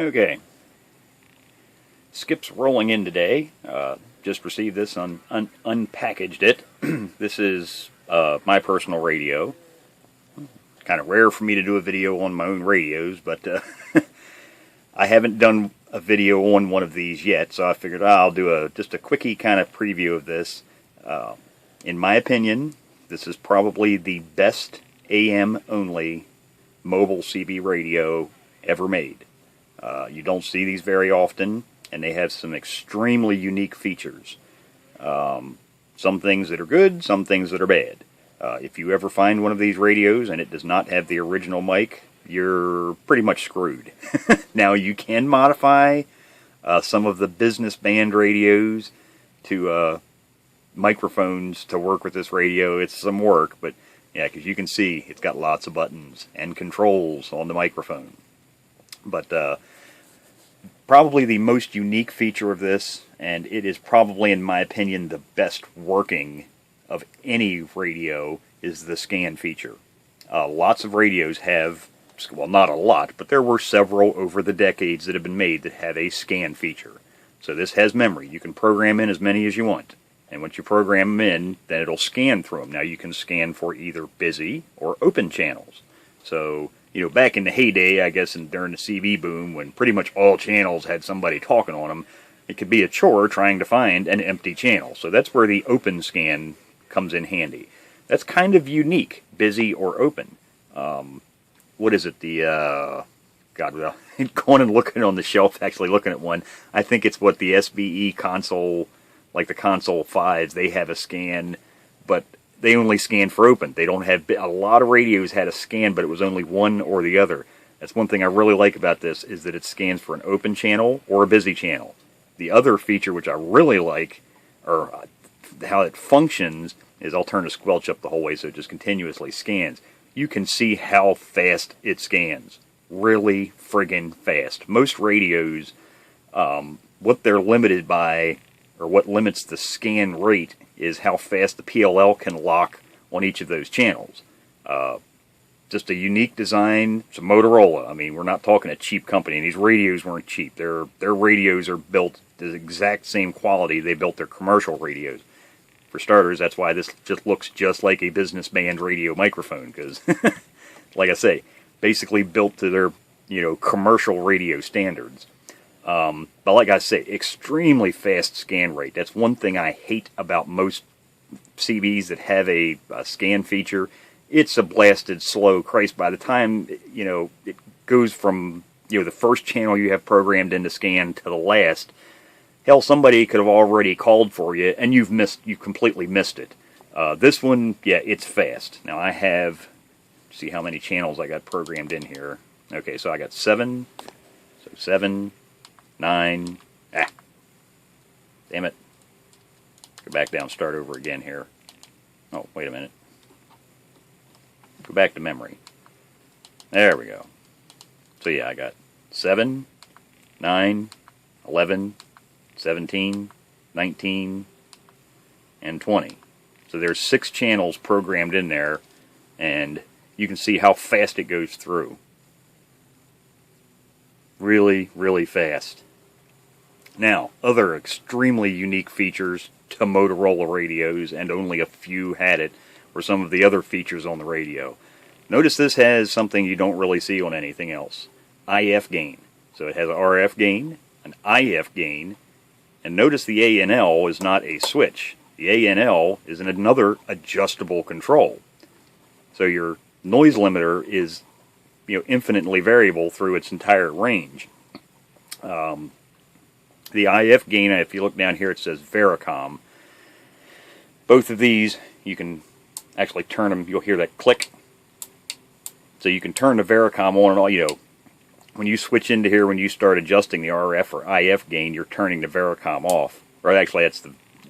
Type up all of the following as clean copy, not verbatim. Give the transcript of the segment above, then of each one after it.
Okay, Skip's rolling in today. Just received this, unpackaged it. This is my personal radio. Kind of rare for me to do a video on my own radios, but I haven't done a video on one of these yet, so I figured I'll do just a quickie kind of preview of this. In my opinion, this is probably the best AM-only mobile CB radio ever made. You don't see these very often, and they have some extremely unique features. Some things that are good, some things that are bad. If you ever find one of these radios and it does not have the original mic, you're pretty much screwed. Now, you can modify some of the business band radios to microphones to work with this radio. It's some work, but yeah, because you can see it's got lots of buttons and controls on the microphone. But probably the most unique feature of this, and it is probably, in my opinion, the best working of any radio, is the scan feature. Lots of radios have, well, not a lot, but there were several over the decades that have been made that have a scan feature. So this has memory. You can program in as many as you want. And once you program them in, then it'll scan through them. Now you can scan for either busy or open channels. So, you know, back in the heyday, I guess, during the CB boom, when pretty much all channels had somebody talking on them, it could be a chore trying to find an empty channel. So that's where the open scan comes in handy. That's kind of unique, busy or open. What is it? Well, going and looking on the shelf, actually looking at one, I think it's what the SBE console, like the console 5s, they have a scan, but they only scan for open. They don't have, a lot of radios had a scan, but it was only one or the other. That's one thing I really like about this, is that it scans for an open channel or a busy channel. The other feature, which I really like, or how it functions, is I'll turn the squelch up the whole way so it just continuously scans. You can see how fast it scans. Really friggin' fast. Most radios, what they're limited by, or what limits the scan rate, is how fast the PLL can lock on each of those channels. Just a unique design. It's a Motorola. I mean, we're not talking a cheap company. And these radios weren't cheap. Their radios are built the exact same quality they built their commercial radios. For starters, that's why this just looks just like a business band radio microphone, because, like I say, basically built to their, you know, commercial radio standards. But like I say, extremely fast scan rate. That's one thing I hate about most CBs that have a scan feature. It's a blasted slow Christ. By the time, you know, it goes from, you know, the first channel you have programmed into scan to the last, hell, somebody could have already called for you, and you've completely missed it. This one, yeah, it's fast. Now I have, see how many channels I got programmed in here. Okay, so I got 7, so 7, 9, damn it. Go back down, start over again here. Oh, wait a minute. Go back to memory. There we go. So yeah, I got 7, 9, 11, 17, 19, and 20. So there's 6 channels programmed in there, and you can see how fast it goes through. Really, really fast. Now, other extremely unique features to Motorola radios, and only a few had it, were some of the other features on the radio. Notice this has something you don't really see on anything else. IF gain. So it has an RF gain, an IF gain, and notice the A&L is not a switch. The A&L is another adjustable control. So your noise limiter is, you know, infinitely variable through its entire range. The IF gain, if you look down here, it says Vericom. Both of these, you can actually turn them. You'll hear that click. So you can turn the Vericom on and all. You know, when you switch into here, when you start adjusting the RF or IF gain, you're turning the Vericom off. Or actually, that's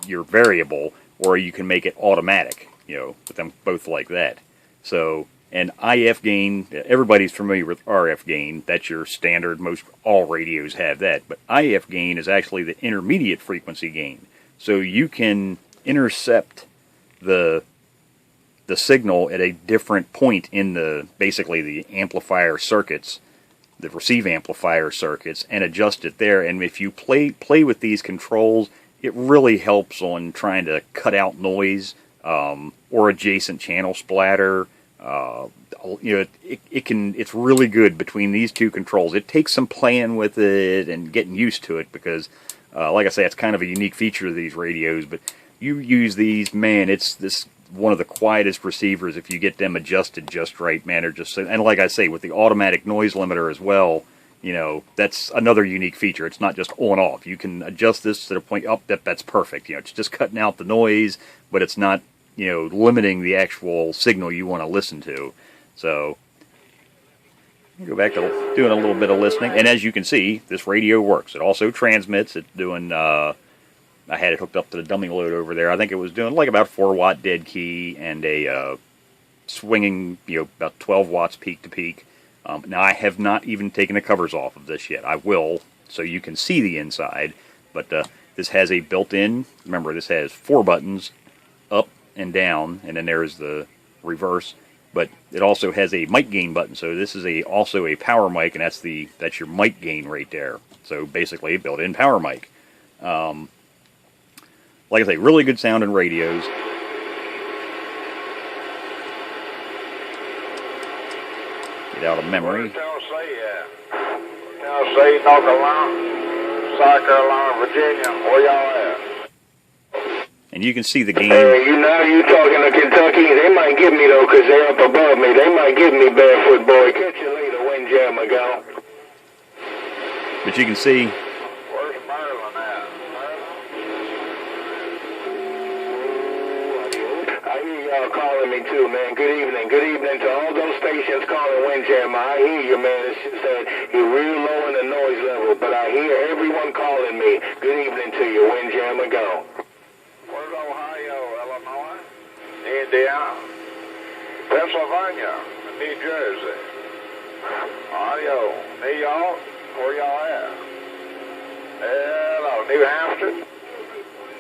your variable, or you can make it automatic. You know, with them both like that. So, and IF gain, everybody's familiar with RF gain. That's your standard. Most all radios have that. But IF gain is actually the intermediate frequency gain. So you can intercept the signal at a different point in basically the amplifier circuits the receive amplifier circuits and adjust it there. And if you play with these controls, it really helps on trying to cut out noise or adjacent channel splatter. It's really good between these two controls. It takes some playing with it and getting used to it because, like I say, it's kind of a unique feature of these radios. But you use these, man, it's one of the quietest receivers if you get them adjusted just right, man. And like I say, with the automatic noise limiter as well, that's another unique feature. It's not just on off. You can adjust this to the point that's perfect. It's just cutting out the noise, but it's not limiting the actual signal you want to listen to. So go back to doing a little bit of listening, and as you can see, this radio works. It also transmits. It's doing. I had it hooked up to the dummy load over there. I think it was doing like about 4-watt dead key and a swinging, about 12 watts peak to peak. Now I have not even taken the covers off of this yet. I will, so you can see the inside. But this has a built-in. Remember, this has 4 buttons, up and down, and then there's the reverse. But it also has a mic gain button, so this is also a power mic, and that's your mic gain right there. So basically, a built-in power mic. Like I say, really good sounding radios. Get out of memory. Tennessee, North Carolina, South Carolina, Virginia, where y'all at? And you can see the game. You talking to Kentucky? They might give me, though, because they're up above me. They might give me barefoot, boy. Catch you later, Windjammer, go. But you can see. Where's Maryland at? I hear y'all calling me, too, man. Good evening. Good evening to all those stations calling Windjammer. I hear you, man. It's just that you're real low in the noise level, but I hear everyone calling me. Good evening to you, Windjammer, go. Where's Ohio, Illinois, Indiana, Pennsylvania, New Jersey, Audio, New York, where y'all at? Hello, New Hampshire.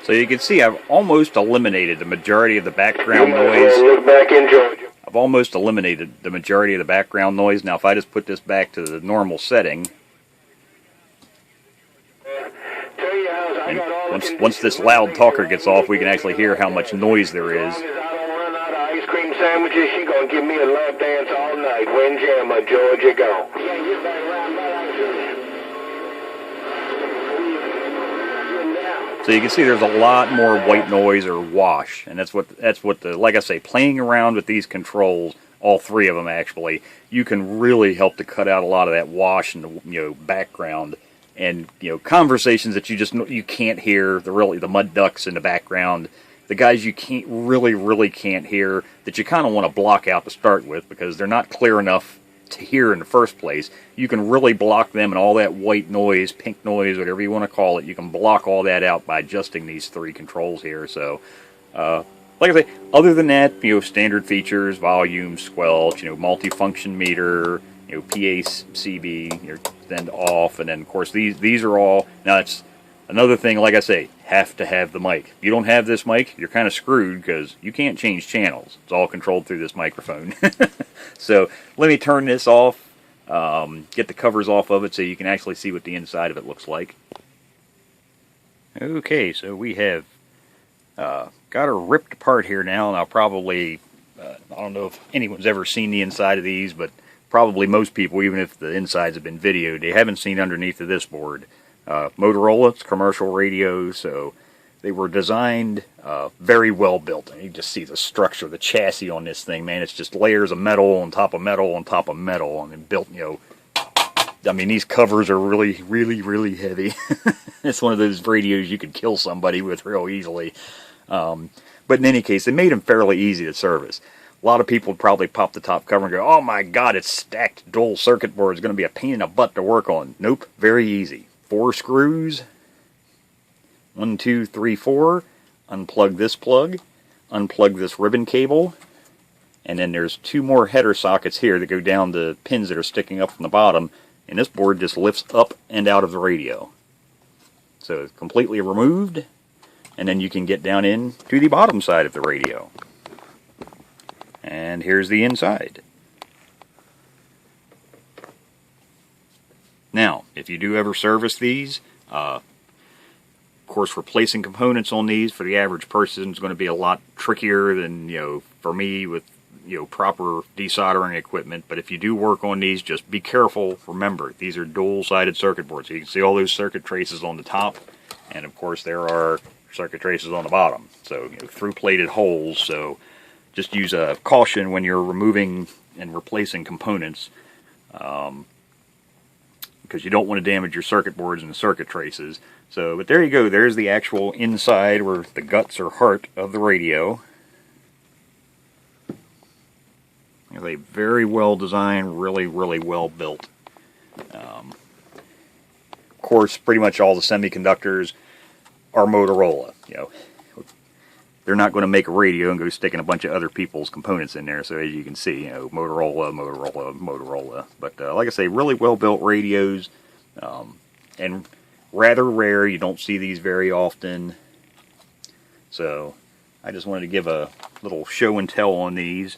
So you can see I've almost eliminated the majority of the background noise. Look back in Georgia. I've almost eliminated the majority of the background noise. Now if I just put this back to the normal setting, and once this loud talker gets off, we can actually hear how much noise there is. As long as I don't run out of ice cream sandwiches, she gonna give me a lap dance all night. Windjammer, Georgia, go. So you can see there's a lot more white noise or wash, and that's what like I say, playing around with these controls, all 3 of them actually, you can really help to cut out a lot of that wash and the background. And conversations that you can't hear, the mud ducks in the background, the guys you really can't hear, that you kind of want to block out to start with because they're not clear enough to hear in the first place. You can really block them, and all that white noise, pink noise, whatever you want to call it, you can block all that out by adjusting these 3 controls here. So like I say, other than that, standard features, volume, squelch, multifunction meter, PACB, your send off, and then of course these are all, now it's another thing, like I say, have to have the mic. If you don't have this mic, you're kind of screwed because you can't change channels. It's all controlled through this microphone. So let me turn this off, get the covers off of it so you can actually see what the inside of it looks like. Okay, so we have got her ripped apart here now, and I'll probably, I don't know if anyone's ever seen the inside of these, but probably most people, even if the insides have been videoed, they haven't seen underneath of this board. Motorola, it's commercial radio, so they were designed very well built. And you just see the structure, the chassis on this thing, man. It's just layers of metal on top of metal on top of metal, and then built, I mean, these covers are really heavy. It's one of those radios you could kill somebody with real easily. But in any case, they made them fairly easy to service. A lot of people would probably pop the top cover and go, oh my god, it's stacked dual circuit board. It's going to be a pain in the butt to work on. Nope, very easy. 4 screws. 1, 2, 3, 4. Unplug this plug. Unplug this ribbon cable. And then there's 2 more header sockets here that go down the pins that are sticking up from the bottom. And this board just lifts up and out of the radio. So it's completely removed. And then you can get down in to the bottom side of the radio. And here's the inside. Now, if you do ever service these, of course, replacing components on these for the average person is going to be a lot trickier than, for me with, proper desoldering equipment. But if you do work on these, just be careful. Remember, these are dual-sided circuit boards. So you can see all those circuit traces on the top, and of course there are circuit traces on the bottom. So, through-plated holes. So just use a caution when you're removing and replacing components, because you don't want to damage your circuit boards and the circuit traces. So, but there you go. There's the actual inside, or the guts or heart of the radio. It's a very well designed, really, really well built. Of course, pretty much all the semiconductors are Motorola. They're not going to make a radio and go sticking a bunch of other people's components in there. So as you can see, Motorola. But like I say, really well built radios, and rather rare. You don't see these very often. So I just wanted to give a little show and tell on these.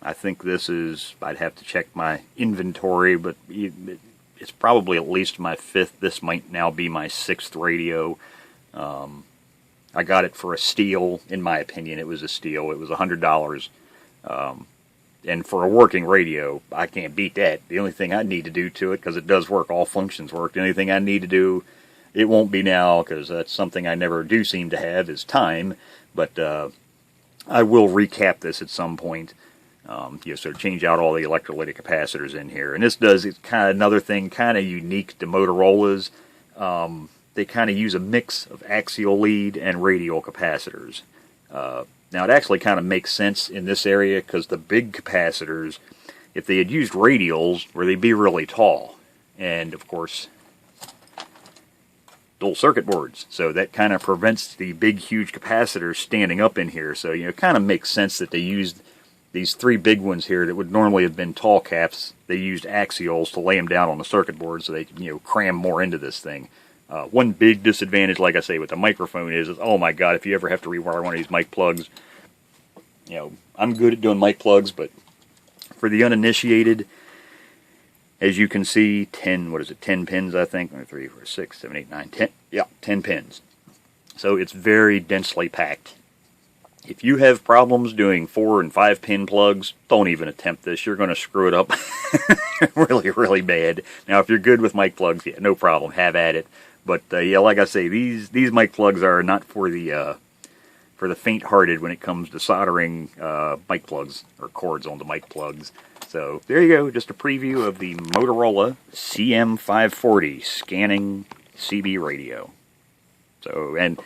I think this is, I'd have to check my inventory, but it's probably at least my 5th. This might now be my 6th radio. I got it for a steal. In my opinion, it was a steal. It was $100. And for a working radio, I can't beat that. The only thing I need to do to it, because it does work, all functions work, the only thing I need to do, it won't be now, because that's something I never do seem to have, is time. But I will recap this at some point. So change out all the electrolytic capacitors in here. And this does, it's kind of another thing kind of unique to Motorola's. They kind of use a mix of axial lead and radial capacitors. Now it actually kind of makes sense in this area, because the big capacitors, if they had used radials, where they'd be really tall. And of course, dual circuit boards. So that kind of prevents the big huge capacitors standing up in here. So, it kind of makes sense that they used these 3 big ones here that would normally have been tall caps. They used axials to lay them down on the circuit board so they could, cram more into this thing. One big disadvantage, like I say, with the microphone is, oh my God, if you ever have to rewire one of these mic plugs, I'm good at doing mic plugs, but for the uninitiated, as you can see, 10 pins, I think? 1, 2, 3, 4, 6, 7, 8, 9, 10. Yeah, 10 pins. So it's very densely packed. If you have problems doing 4 and 5 pin plugs, don't even attempt this. You're going to screw it up really, really bad. Now, if you're good with mic plugs, yeah, no problem. Have at it. But yeah, like I say, these mic plugs are not for the faint-hearted when it comes to soldering mic plugs or cords onto mic plugs. So there you go, just a preview of the Motorola CM540 scanning CB radio. So, and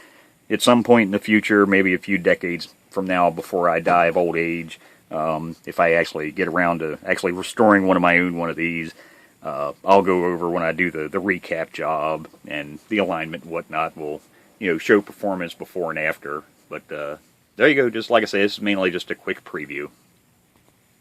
at some point in the future, maybe a few decades from now, before I die of old age, if I actually get around to actually restoring one of these, I'll go over when I do the recap job and the alignment and whatnot. We'll show performance before and after. But there you go. Just like I say, this is mainly just a quick preview.